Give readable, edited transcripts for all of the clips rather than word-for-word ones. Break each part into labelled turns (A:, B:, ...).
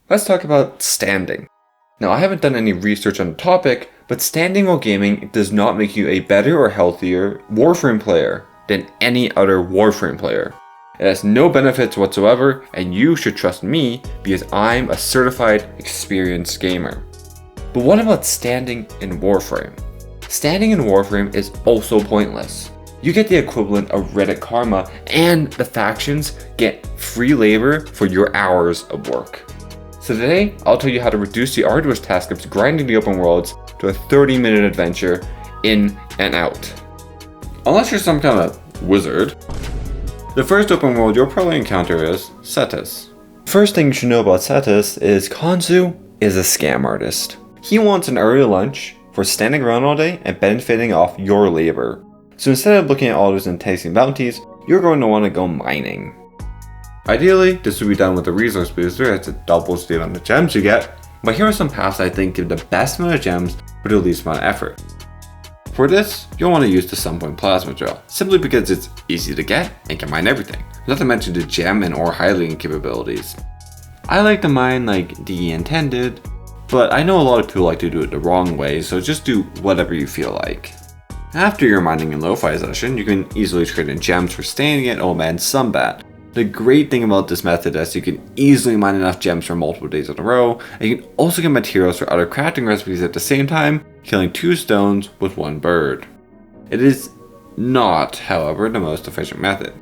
A: let's talk about standing. Now, I haven't done any research on the topic, but standing while gaming does not make you a better or healthier Warframe player than any other Warframe player. It has no benefits whatsoever, and you should trust me because I'm a certified, experienced gamer. But what about standing in Warframe? Standing in Warframe is also pointless. You get the equivalent of Reddit karma, and the factions get free labor for your hours of work. So today, I'll tell you how to reduce the arduous task of grinding the open worlds to a 30-minute adventure in and out. Unless you're some kind of wizard. The first open world you'll probably encounter is Cetus. First thing you should know about Cetus is Khonsu is a scam artist. He wants an early lunch for standing around all day and benefiting off your labor. So instead of looking at all those enticing bounties, you're going to want to go mining. Ideally, this would be done with a resource booster as it doubles the amount of gems you get, but here are some paths I think give the best amount of gems for the least amount of effort. For this, you'll want to use the Sunpoint Plasma Gel, simply because it's easy to get and can mine everything, not to mention the gem and ore highlighting capabilities. I like to mine like DE intended, but I know a lot of people like to do it the wrong way, so just do whatever you feel like. After your mining in Lo-Fi session, you can easily trade in gems for standing at Omed Sunbat. The great thing about this method is you can easily mine enough gems for multiple days in a row, and you can also get materials for other crafting recipes at the same time, killing 2 stones with 1 bird. It is not, however, the most efficient method.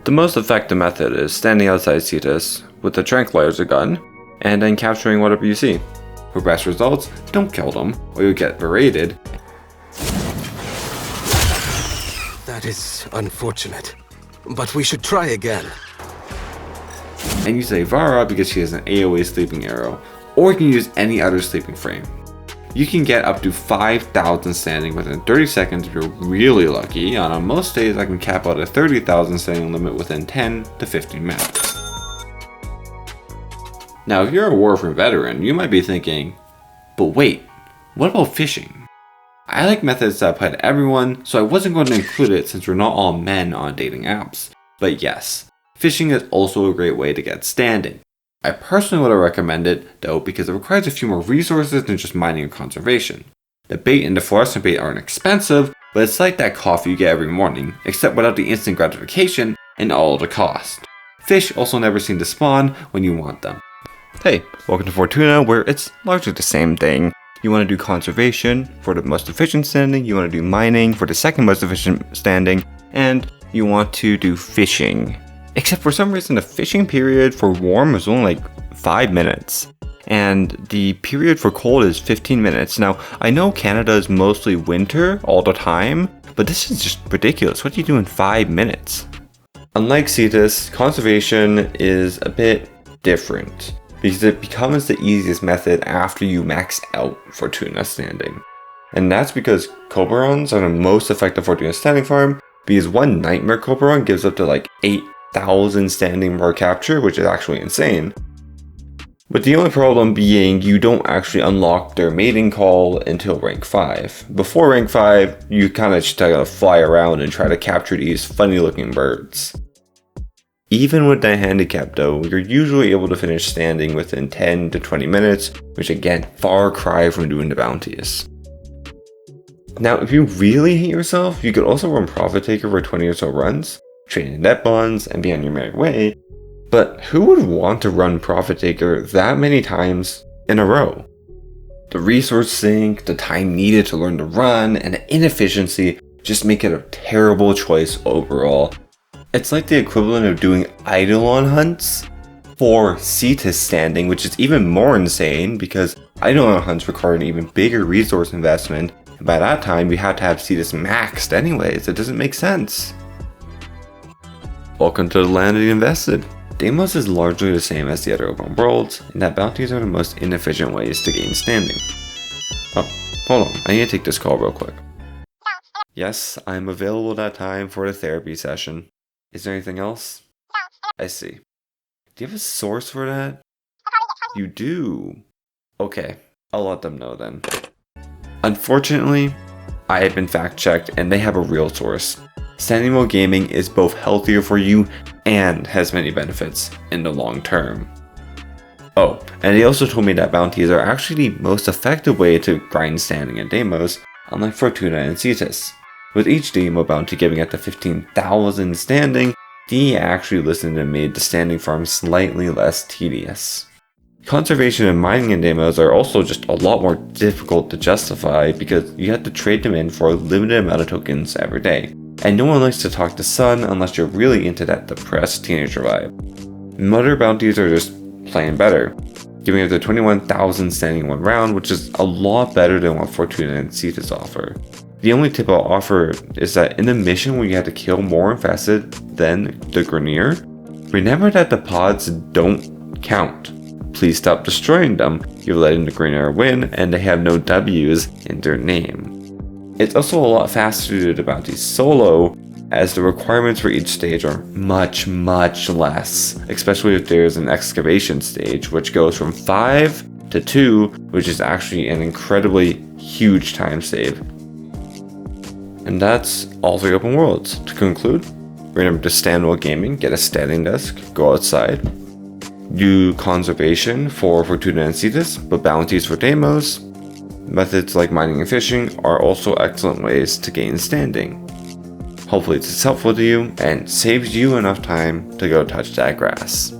A: The most effective method is standing outside Cetus with a tranquilizer gun, and then capturing whatever you see. For best results, don't kill them, or you'll get berated.
B: That is unfortunate, but we should try again.
A: And use Ivara because she has an AoE sleeping arrow, or you can use any other sleeping frame. You can get up to 5,000 standing within 30 seconds if you're really lucky, and on most days I can cap out a 30,000 standing limit within 10 to 15 minutes. Now, if you're a Warframe veteran, you might be thinking, but wait, what about fishing? I like methods that apply to everyone, so I wasn't going to include it since we're not all men on dating apps. But yes, fishing is also a great way to get standing. I personally would recommend it, though, because it requires a few more resources than just mining and conservation. The bait and the fluorescent bait aren't expensive, but it's like that coffee you get every morning, except without the instant gratification and all the cost. Fish also never seem to spawn when you want them. Hey, welcome to Fortuna, where it's largely the same thing. You want to do conservation for the most efficient standing, you want to do mining for the second most efficient standing, and you want to do fishing. Except for some reason the fishing period for warm is only like 5 minutes, and the period for cold is 15 minutes. Now, I know Canada is mostly winter all the time, but this is just ridiculous. What do you do in 5 minutes? Unlike Cetus, conservation is a bit different, because it becomes the easiest method after you max out Fortuna standing. And that's because Kubrodons are the most effective Fortuna standing farm, because one Nightmare Kubrodon gives up to like 8,000 standing per capture, which is actually insane. But the only problem being you don't actually unlock their mating call until rank 5. Before rank 5, you kind of just gotta fly around and try to capture these funny looking birds. Even with that handicap though, you're usually able to finish standing within 10 to 20 minutes, which again, far cry from doing the bounties. Now, if you really hate yourself, you could also run Profit Taker for 20 or so runs, train in net bonds, and be on your merry way. But who would want to run Profit Taker that many times in a row? The resource sink, the time needed to learn to run, and the inefficiency just make it a terrible choice overall. It's like the equivalent of doing Eidolon hunts for Cetus standing, which is even more insane because Eidolon hunts require an even bigger resource investment, and by that time you have to have Cetus maxed anyways. It doesn't make sense. Welcome to the land of the invested. Deimos is largely the same as the other open worlds, in that bounties are the most inefficient ways to gain standing. Oh, hold on, I need to take this call real quick. Yes, I'm available that time for the therapy session. Is there anything else? I see. Do you have a source for that? You do. Okay, I'll let them know then. Unfortunately, I have been fact checked and they have a real source. standing while gaming is both healthier for you and has many benefits in the long term. Oh, and he also told me that bounties are actually the most effective way to grind standing in Deimos, unlike Fortuna and Cetus. With each Deimo bounty giving up to 15,000 standing, he actually listened and made the standing farm slightly less tedious. Conservation and mining in Deimos are also just a lot more difficult to justify because you have to trade them in for a limited amount of tokens every day, and no one likes to talk to Sun unless you're really into that depressed teenager vibe. Mother bounties are just plain better, giving up to 21,000 standing in one round, which is a lot better than what Fortuna and Cetus offer. The only tip I'll offer is that in the mission where you have to kill more infested than the Grenier, remember that the pods don't count. Please stop destroying them, you're letting the Grenier win and they have no W's in their name. It's also a lot faster to do the bounties solo, as the requirements for each stage are much less, especially if there's an excavation stage, which goes from 5 to 2, which is actually an incredibly huge time save. And that's all 3 open worlds. To conclude, remember to stand while gaming, get a standing desk, go outside, do conservation for Fortuna and Cetus, but bounties for Deimos. Methods like mining and fishing are also excellent ways to gain standing. Hopefully this is helpful to you and saves you enough time to go touch that grass.